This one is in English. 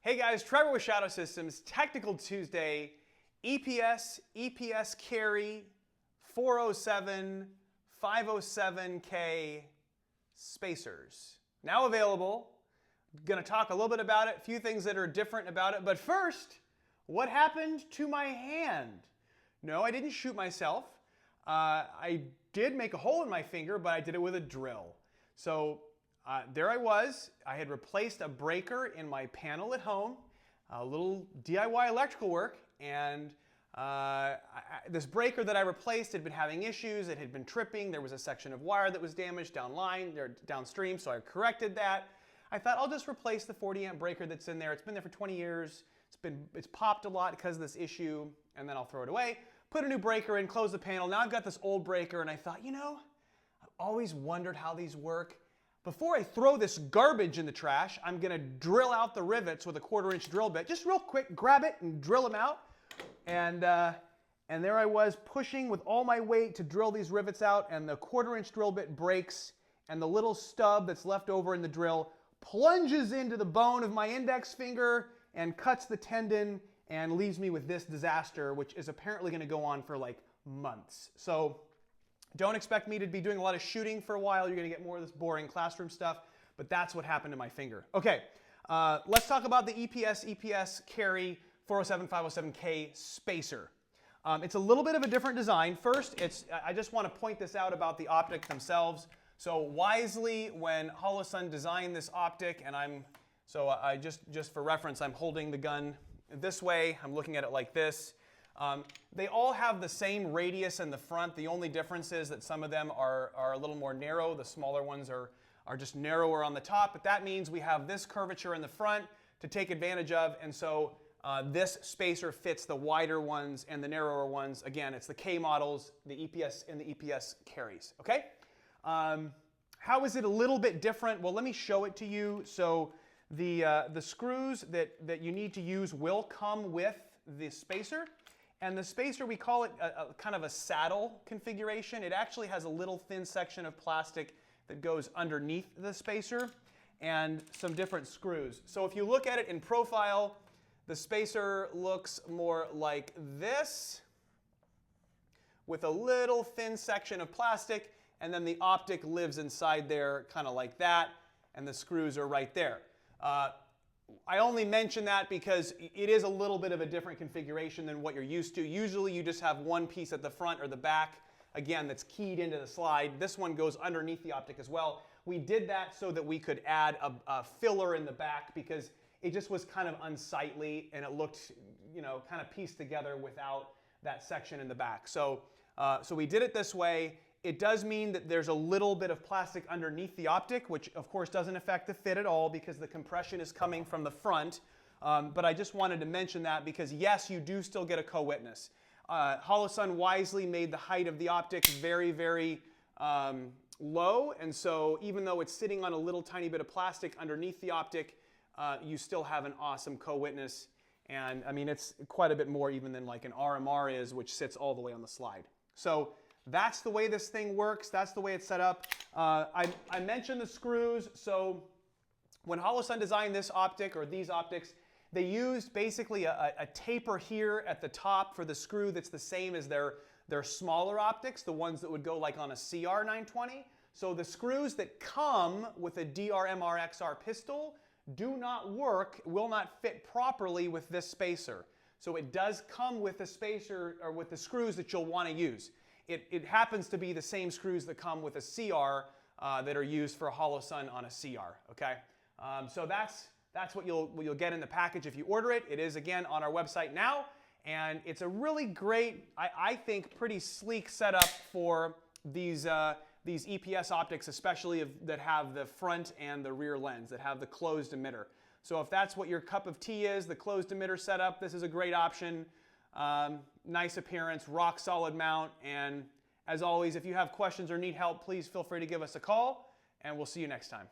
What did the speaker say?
Hey guys, Trevor with Shadow Systems, Technical Tuesday, EPS Carry, 407, 507K spacers. Now available. Going to talk a little bit about it, a few things that are different about it. But first, what happened to my hand? No, I didn't shoot myself. I did make a hole in my finger, but I did it with a drill. So there I was. I had replaced a breaker in my panel at home, a little DIY electrical work, and this breaker that I replaced had been having issues. It had been tripping. There was a section of wire that was damaged downstream, so I corrected that. I thought I'll just replace the 40 amp breaker that's in there. It's been there for 20 years. It's popped a lot because of this issue, and then I'll throw it away. Put a new breaker in, close the panel. Now I've got this old breaker, and I thought, you know, I've always wondered how these work. Before I throw this garbage in the trash, I'm going to drill out the rivets with a 1/4-inch drill bit. Just real quick, grab it and drill them out. And there I was pushing with all my weight to drill these rivets out, and the 1/4-inch drill bit breaks, and the little stub that's left over in the drill plunges into the bone of my index finger and cuts the tendon and leaves me with this disaster, which is apparently going to go on for like months. So don't expect me to be doing a lot of shooting for a while. You're going to get more of this boring classroom stuff, but that's what happened to my finger. Okay, let's talk about the EPS Carry 407 507K spacer. It's a little bit of a different design. First, I just want to point this out about the Optic themselves. So wisely, when Holosun designed this Optic, and I just for reference, I'm holding the gun this way. I'm looking at it like this. They all have the same radius in the front. The only difference is that some of them are a little more narrow. The smaller ones are just narrower on the top. But that means we have this curvature in the front to take advantage of. And so this spacer fits the wider ones and the narrower ones. Again, it's the K models, the EPS and the EPS carries. Okay? How is it a little bit different? Well, let me show it to you. So the screws that you need to use will come with the spacer. And the spacer, we call it a kind of a saddle configuration. It actually has a little thin section of plastic that goes underneath the spacer and some different screws. So if you look at it in profile, the spacer looks more like this with a little thin section of plastic, and then the Optic lives inside there kind of like that, and the screws are right there. I only mention that because it is a little bit of a different configuration than what you're used to. Usually you just have one piece at the front or the back, again, that's keyed into the slide. This one goes underneath the Optic as well. We did that so that we could add a filler in the back because it just was kind of unsightly and it looked, you know, kind of pieced together without that section in the back. So we did it this way. It does mean that there's a little bit of plastic underneath the Optic, which of course doesn't affect the fit at all because the compression is coming from the front. But I just wanted to mention that because yes, you do still get a co-witness. Holosun wisely made the height of the Optic very, very low. And so even though it's sitting on a little tiny bit of plastic underneath the Optic, you still have an awesome co-witness. And I mean, it's quite a bit more even than like an RMR is, which sits all the way on the slide. So that's the way this thing works. That's the way it's set up. I mentioned the screws. So when Holosun designed this Optic or these Optics, they used basically a taper here at the top for the screw that's the same as their smaller Optics, the ones that would go like on a CR920. So the screws that come with a DRMR-XR pistol do not work, will not fit properly with this spacer. So it does come with a spacer or with the screws that you'll want to use. It happens to be the same screws that come with a CR that are used for a Holosun on a CR. Okay, so that's what you'll get in the package if you order it. It is again on our website now, and it's a really great, I think, pretty sleek setup for these EPS optics, especially that have the front and the rear lens that have the closed emitter. So if that's what your cup of tea is, the closed emitter setup, this is a great option. Nice appearance, rock solid mount, and as always, if you have questions or need help, please feel free to give us a call, and we'll see you next time.